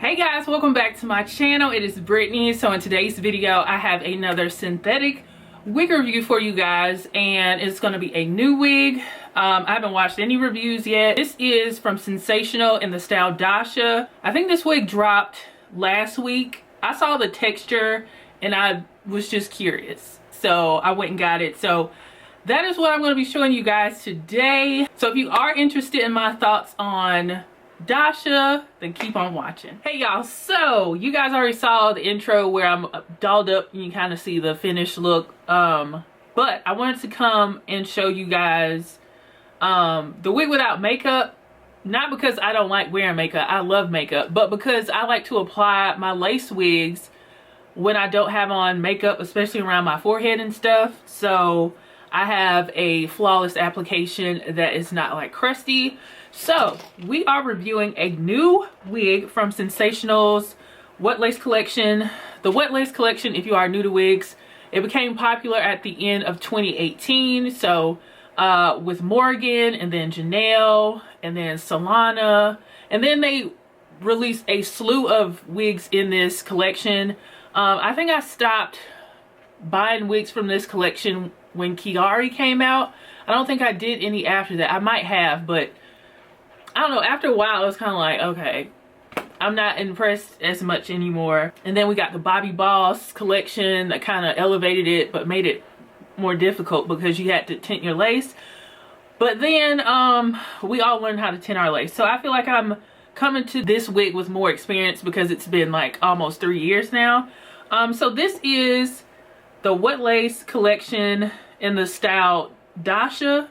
Hey guys, welcome back to my channel. It is Brittany. So in today's video I have another synthetic wig review for you guys, and it's going to be a new wig. I haven't watched any reviews yet. This is from Sensational in the style DASHA. I think this wig dropped last week. I saw the texture and I was just curious, so I went and got it. So that is what I'm going to be showing you guys today. So if you are interested in my thoughts on DASHA, then keep on watching. Hey y'all, so you guys already saw the intro where I'm dolled up and you kind of see the finished look, but I wanted to come and show you guys the wig without makeup. Not because I don't like wearing makeup, I love makeup, but because I like to apply my lace wigs when I don't have on makeup, especially around my forehead and stuff. So I have a flawless application that is not like crusty. So we are reviewing a new wig from Sensational's Wet Lace collection. The Wet Lace collection, if you are new to wigs, it became popular at the end of 2018. So with Morgan and then Janelle and then Solana, and then they released a slew of wigs in this collection. I think I stopped buying wigs from this collection when Kiari came out. I don't think I did any after that. I might have, but I don't know, after a while it was kind of like, okay, I'm not impressed as much anymore. And then we got the Bobby Boss collection that kind of elevated it but made it more difficult because you had to tint your lace. But then we all learned how to tint our lace. So I feel like I'm coming to this wig with more experience because it's been like almost 3 years now. So this is the Wet Lace collection in the style DASHA.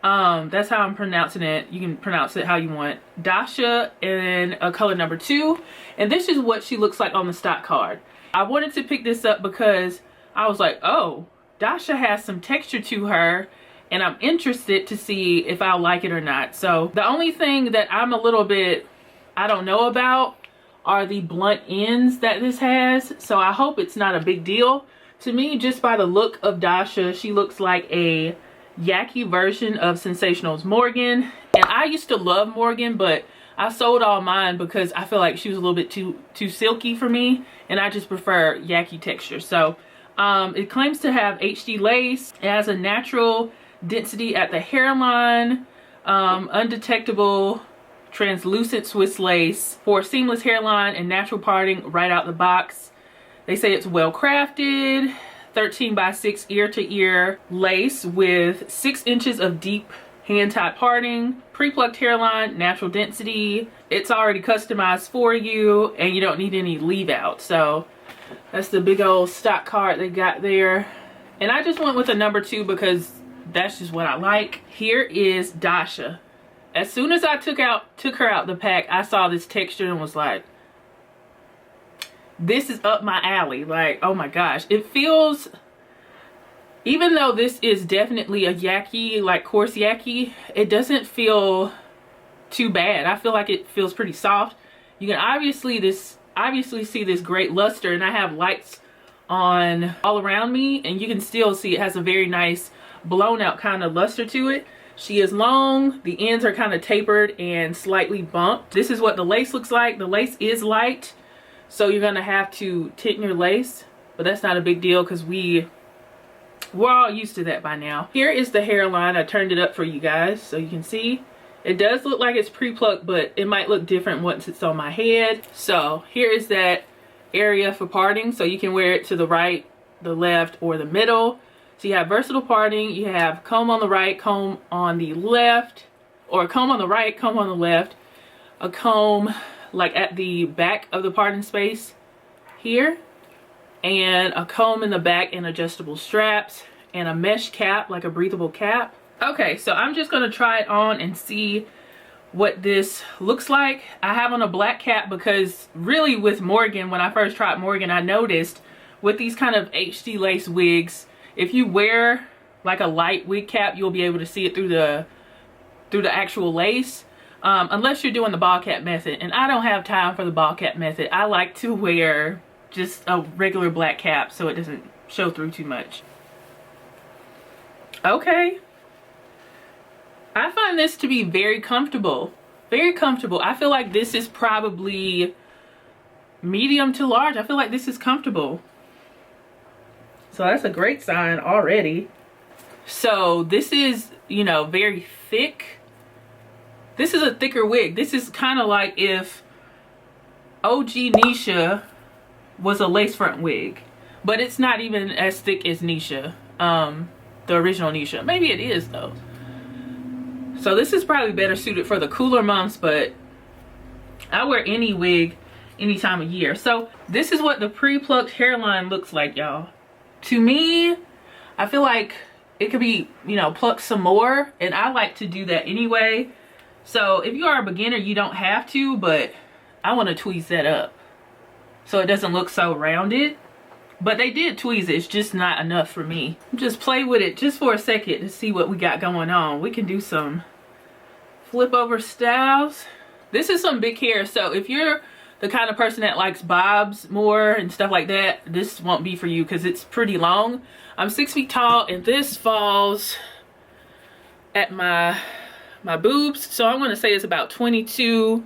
That's how I'm pronouncing it. You can pronounce it how you want. DASHA in a color number 2. And this is what she looks like on the stock card. I wanted to pick this up because I was like, oh, DASHA has some texture to her, and I'm interested to see if I'll like it or not. So the only thing that I'm a little bit, I don't know about are the blunt ends that this has. So I hope it's not a big deal. To me, just by the look of DASHA, she looks like a Yaki version of Sensational's Morgan. And I used to love Morgan, but I sold all mine because I feel like she was a little bit too silky for me, and I just prefer Yaki texture. So it claims to have HD lace. It has a natural density at the hairline, undetectable translucent Swiss lace for seamless hairline and natural parting right out the box. They say it's well crafted. 13 by 6 ear to ear lace with 6 inches of deep hand tie parting, pre-plucked hairline, natural density. It's already customized for you and you don't need any leave out. So that's the big old stock card they got there. And I just went with a number 2 because that's just what I like. Here is DASHA. As soon as I took her out the pack, I saw this texture and was like, this is up my alley. Like, oh my gosh, it feels, even though this is definitely a Yaki, like coarse Yaki, it doesn't feel too bad. I feel like it feels pretty soft. You can obviously see this great luster, and I have lights on all around me, and you can still see it has a very nice blown out kind of luster to it. She is long, the ends are kind of tapered and slightly bumped. This is what the lace looks like. The lace is light, so you're gonna have to tint your lace, but that's not a big deal because we're all used to that by now. Here is the hairline. I turned it up for you guys so you can see. It does look like it's pre-plucked, but it might look different once it's on my head. So here is that area for parting, so you can wear it to the right, the left, or the middle. So you have versatile parting. You have comb on the right, comb on the left, or comb on the right, comb on the left, a comb like at the back of the parting space here, and a comb in the back and adjustable straps, and a mesh cap, like a breathable cap. Okay, so I'm just gonna try it on and see what this looks like. I have on a black cap because really with Morgan, when I first tried Morgan, I noticed with these kind of HD lace wigs, if you wear like a light wig cap, you'll be able to see it through the actual lace. Unless you're doing the ball cap method, and I don't have time for the ball cap method. I like to wear just a regular black cap so it doesn't show through too much. Okay, I find this to be very comfortable. Very comfortable. I feel like this is probably medium to large. I feel like this is comfortable. So that's a great sign already. So this is, you know, very thick. This is a thicker wig. This is kind of like if OG Nisha was a lace front wig. But it's not even as thick as Nisha. The original Nisha. Maybe it is though. So this is probably better suited for the cooler months, but I wear any wig any time of year. So this is what the pre-plucked hairline looks like, y'all. To me, I feel like it could be, you know, plucked some more, and I like to do that anyway. So if you are a beginner, you don't have to, but I want to tweeze that up so it doesn't look so rounded. But they did tweeze it, it's just not enough for me. Just play with it just for a second to see what we got going on. We can do some flip over styles. This is some big hair, so if you're the kind of person that likes bobs more and stuff like that, this won't be for you because it's pretty long. I'm 6 feet tall, and this falls at my boobs, so I'm going to say it's about 22,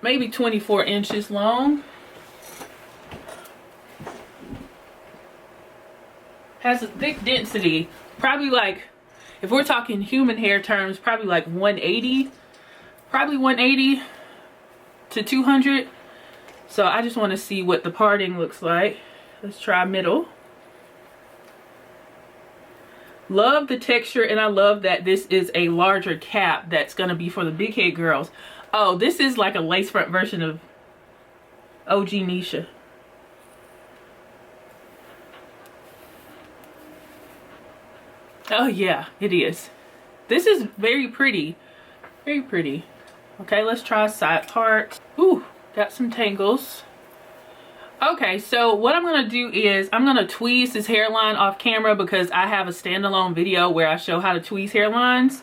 maybe 24 inches long. Has a thick density, probably like, if we're talking human hair terms, probably like 180, probably 180 to 200. So I just want to see what the parting looks like. Let's try middle. Love the texture, and I love that this is a larger cap that's going to be for the big head girls. Oh, this is like a lace front version of OG Nisha. Oh yeah, it is. This is very pretty. Very pretty. Okay, let's try side part. Ooh, got some tangles. Okay, so what I'm gonna do is I'm gonna tweeze this hairline off camera because I have a standalone video where I show how to tweeze hairlines.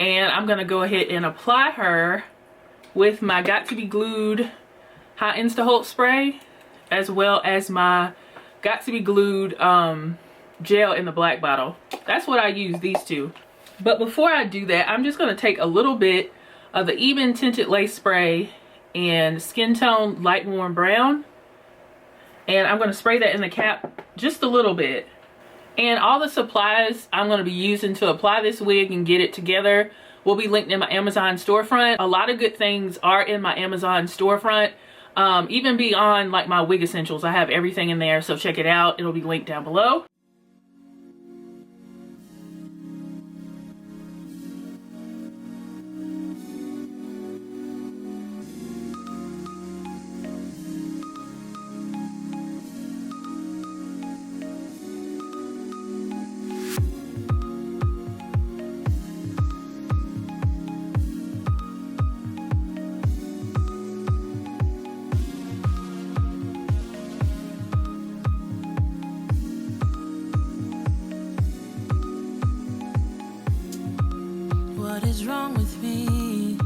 And I'm gonna go ahead and apply her with my Got to Be Glued High Insta Hold spray, as well as my Got to Be Glued gel in the black bottle. That's what I use, these two. But before I do that, I'm just going to take a little bit of the Even Tinted Lace Spray and Skin Tone Light Warm Brown, and I'm going to spray that in the cap just a little bit. And all the supplies I'm going to be using to apply this wig and get it together will be linked in my Amazon storefront. A lot of good things are in my Amazon storefront. Even beyond like my wig essentials, I have everything in there, so check it out. It'll be linked down below. What is wrong with me?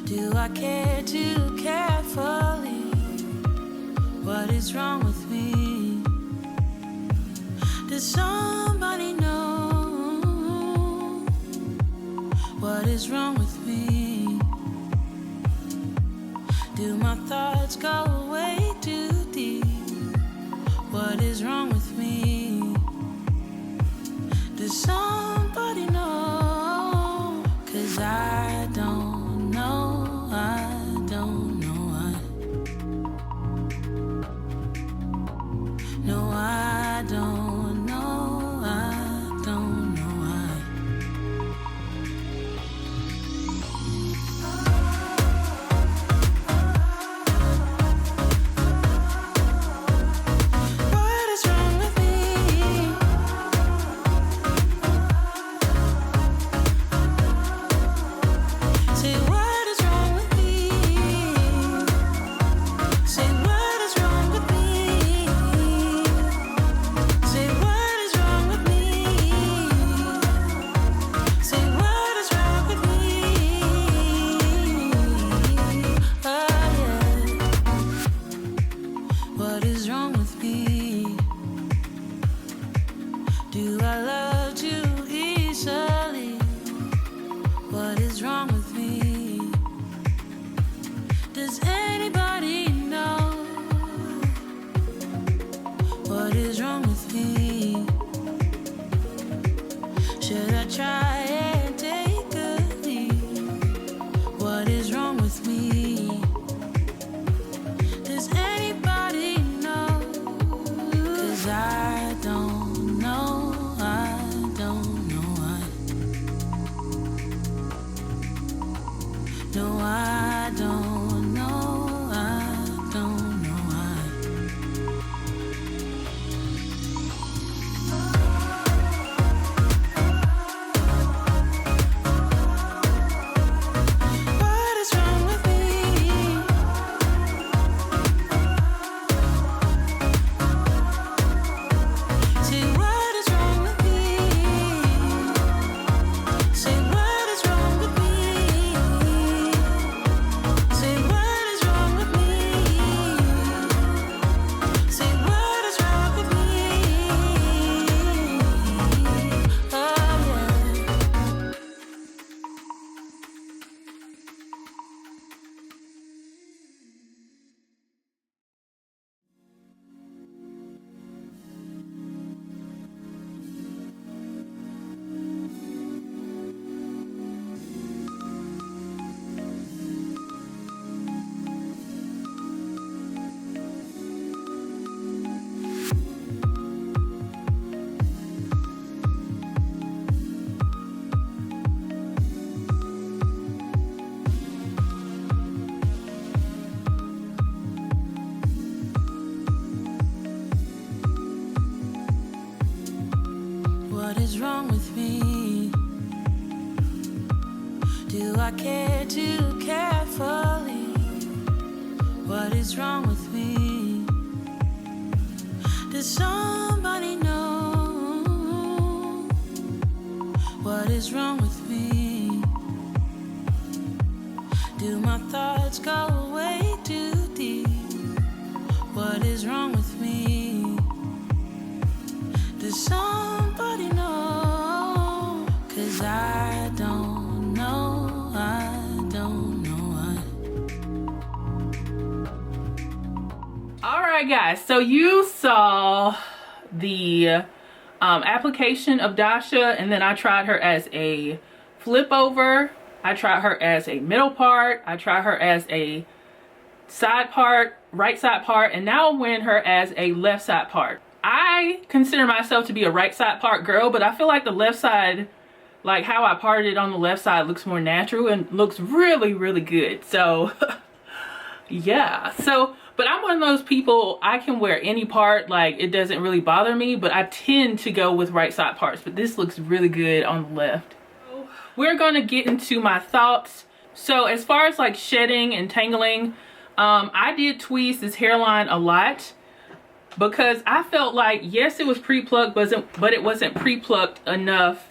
Do I care too carefully? What is wrong with me? Does somebody know? What is wrong with me? Do my thoughts go way too deep? What is wrong with me? Does somebody know? 'Cause I don't know, I don't know, no, I don't know, I don't know why. What is wrong with me? I care too carefully? What is wrong with me? Does somebody know what is wrong with me? Do my thoughts go way too deep? What is wrong with me? Does somebody know? 'Cause I don't know, I don't know. All right, guys, so you saw the application of DASHA, and then I tried her as a flip over. I tried her as a middle part. I tried her as a side part, right side part, and now I'm wearing her as a left side part. I consider myself to be a right side part girl, but I feel like the left side, like how I parted it on the left side, looks more natural and looks really, really good. So yeah, so but I'm one of those people, I can wear any part, like it doesn't really bother me, but I tend to go with right side parts, but this looks really good on the left. We're gonna get into my thoughts. So as far as like shedding and tangling, I did tweeze this hairline a lot because I felt like, yes, it was pre-plucked, but it wasn't pre-plucked enough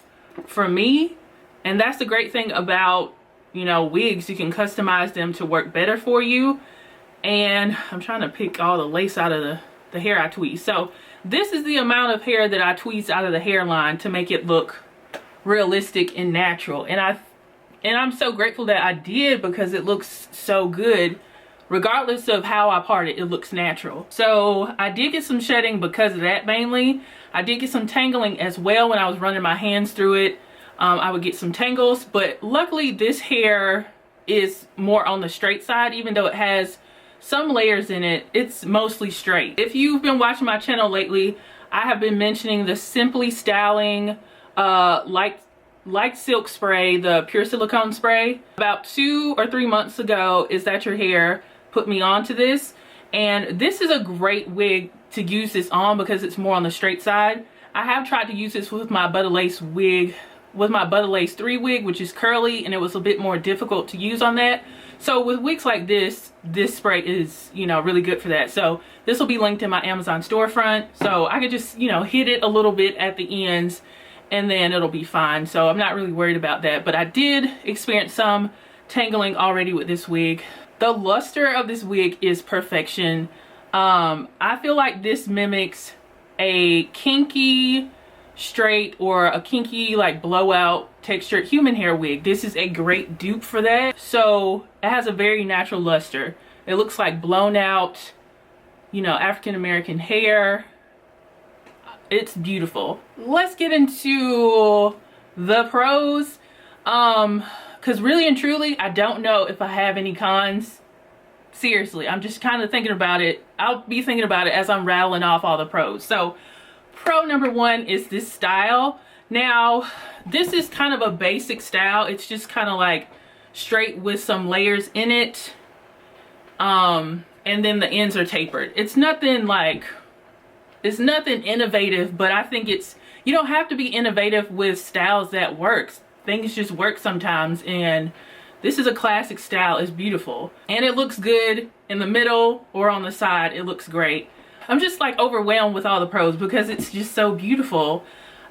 for me. And that's the great thing about, you know, wigs. You can customize them to work better for you. And I'm trying to pick all the lace out of the hair I tweezed. So this is the amount of hair that I tweezed out of the hairline to make it look realistic and natural. And I'm so grateful that I did, because it looks so good. Regardless of how I part it, it looks natural. So I did get some shedding because of that mainly. I did get some tangling as well when I was running my hands through it. I would get some tangles, but luckily this hair is more on the straight side. Even though it has some layers in it, it's mostly straight. If you've been watching my channel lately, I have been mentioning the Simply Styling light silk spray, the pure silicone spray. About 2 or 3 months ago, Is That Your Hair put me onto this, and this is a great wig to use this on because it's more on the straight side. I have tried to use this with my Butter Lace wig, with my Butter Lace 3 wig, which is curly, and it was a bit more difficult to use on that. So with wigs like this spray is, you know, really good for that. So this will be linked in my Amazon storefront, so I could just, you know, hit it a little bit at the ends and then it'll be fine. So I'm not really worried about that, but I did experience some tangling already with this wig. The luster of this wig is perfection. I feel like this mimics a kinky straight or a kinky like blowout textured human hair wig. This is a great dupe for that. So it has a very natural luster. It looks like blown out, you know, African American hair. It's beautiful. Let's get into the pros. Because really and truly, I don't know if I have any cons. Seriously, I'm just kind of thinking about it. I'll be thinking about it as I'm rattling off all the pros. So pro number 1 is this style. Now, this is kind of a basic style. It's just kind of like straight with some layers in it. And then the ends are tapered. It's nothing innovative, but I think you don't have to be innovative with styles that works. Things just work sometimes, and this is a classic style. It's beautiful, and it looks good in the middle or on the side. It looks great. I'm just like overwhelmed with all the pros because it's just so beautiful.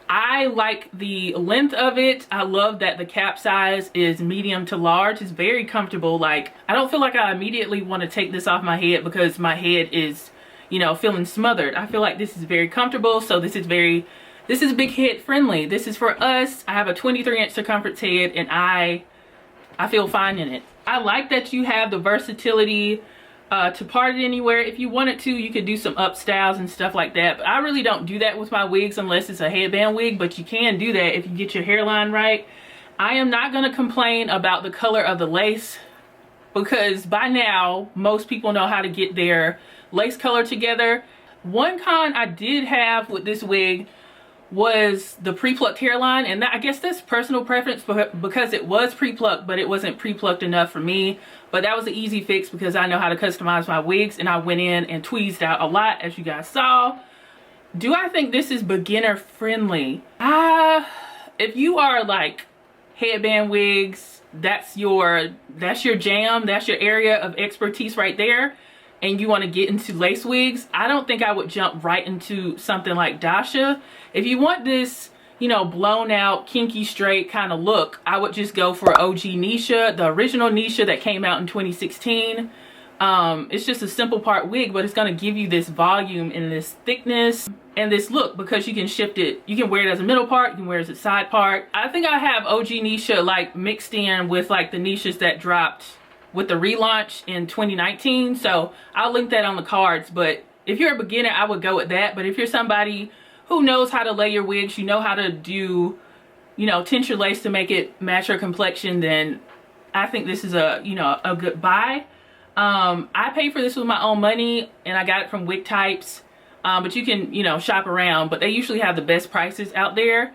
I like the length of it. I love that the cap size is medium to large. It's very comfortable. Like, I don't feel like I immediately want to take this off my head because my head is, you know, feeling smothered. I feel like this is very comfortable. So this is big head friendly. This is for us. I have a 23-inch circumference head, and I feel fine in it. I like that you have the versatility to part it anywhere. If you wanted to, you could do some up styles and stuff like that, but I really don't do that with my wigs unless it's a headband wig, but you can do that if you get your hairline right. I am not going to complain about the color of the lace because by now most people know how to get their lace color together. One con I did have with this wig was the pre-plucked hairline, and I guess that's personal preference because it was pre-plucked, but it wasn't pre-plucked enough for me. But that was an easy fix because I know how to customize my wigs, and I went in and tweezed out a lot, as you guys saw. Do I think this is beginner friendly? If you are like headband wigs, that's your jam, that's your area of expertise right there, and you want to get into lace wigs, I don't think I would jump right into something like DASHA. If you want this, you know, blown out, kinky straight kind of look, I would just go for OG Nisha, the original Nisha that came out in 2016. It's just a simple part wig, but it's going to give you this volume and this thickness and this look, because you can shift it. You can wear it as a middle part, you can wear it as a side part. I think I have OG Nisha like mixed in with like the Nishas that dropped with the relaunch in 2019. So I'll link that on the cards. But if you're a beginner, I would go with that. But if you're somebody who knows how to lay your wigs, you know how to do, you know, tint your lace to make it match your complexion, then I think this is a, you know, a good buy. I paid for this with my own money and I got it from Wig Types. But you can, you know, shop around, but they usually have the best prices out there.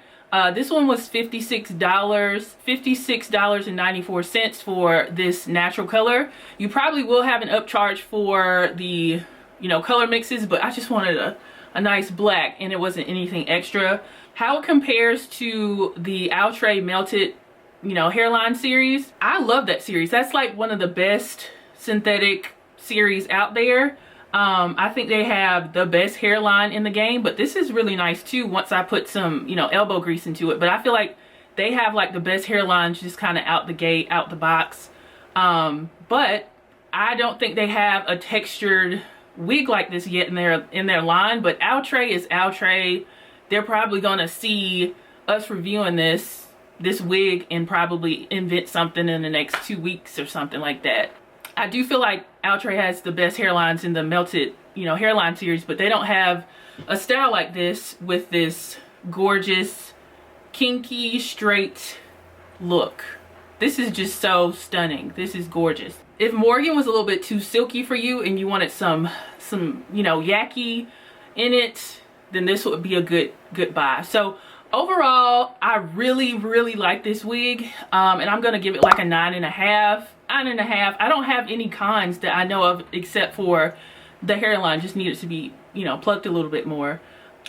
This one was $56.94 for this natural color. You probably will have an upcharge for the, you know, color mixes, but I just wanted a nice black and it wasn't anything extra. How it compares to the Outre Melted, you know, hairline series, I love that series. That's like one of the best synthetic series out there. I think they have the best hairline in the game, but this is really nice too once I put some, you know, elbow grease into it. But I feel like they have like the best hairlines just kind of out the gate, out the box. But I don't think they have a textured wig like this yet in their line. But Outre is Outre. They're probably gonna see us reviewing this wig and probably invent something in the next 2 weeks or something like that. I do feel like Outre has the best hairlines in the Melted, you know, hairline series, but they don't have a style like this with this gorgeous kinky straight look. This is just so stunning. This is gorgeous. If Morgan was a little bit too silky for you and you wanted some you know, yaki in it, then this would be a good buy. So overall, I really like this wig, and I'm gonna give it like a 9.5. I don't have any cons that I know of except for the hairline just needed to be, you know, plucked a little bit more.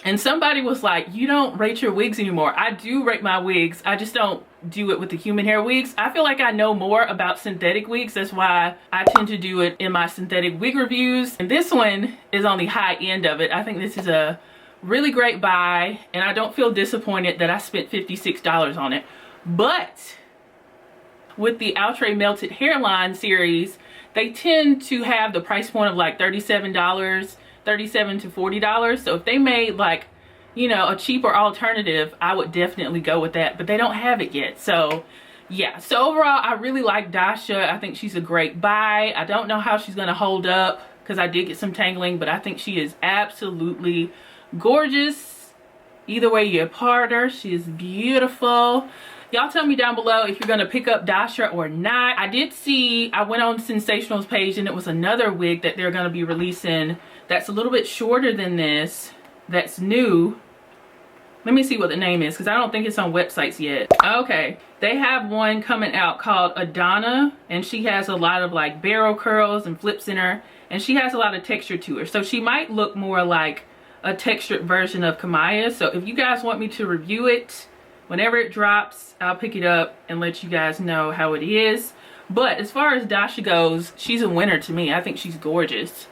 And somebody was like, you don't rate your wigs anymore. I do rate my wigs. I just don't do it with the human hair wigs. I feel like I know more about synthetic wigs. That's why I tend to do it in my synthetic wig reviews. And this one is on the high end of it. I think this is a really great buy, and I don't feel disappointed that I spent $56 on it. But with the Outre Melted hairline series, they tend to have the price point of like $37 to $40. So if they made like, you know, a cheaper alternative, I would definitely go with that, but they don't have it yet. So yeah, so overall I really like DASHA. I think she's a great buy. I don't know how she's gonna hold up because I did get some tangling, but I think she is absolutely gorgeous. Either way you part her, she is beautiful. Y'all tell me down below if you're gonna pick up DASHA or not. I did see, I went on Sensational's page and it was another wig that they're gonna be releasing that's a little bit shorter than this, that's new. Let me see what the name is because I don't think it's on websites yet. Okay, they have one coming out called Adana, and she has a lot of like barrel curls and flips in her, and she has a lot of texture to her. So she might look more like a textured version of Kamaya. So if you guys want me to review it, whenever it drops, I'll pick it up and let you guys know how it is. But as far as DASHA goes, she's a winner to me. I think she's gorgeous.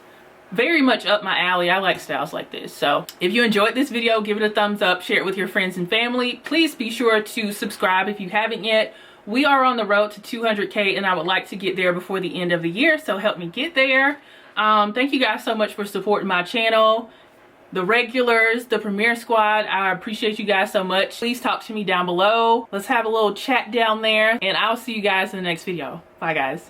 Very much up my alley. I like styles like this. So if you enjoyed this video, give it a thumbs up, share it with your friends and family. Please be sure to subscribe if you haven't yet. We are on the road to 200K and I would like to get there before the end of the year, so help me get there. Thank you guys so much for supporting my channel. The regulars, the Premiere Squad, I appreciate you guys so much. Please talk to me down below. Let's have a little chat down there, and I'll see you guys in the next video. Bye guys.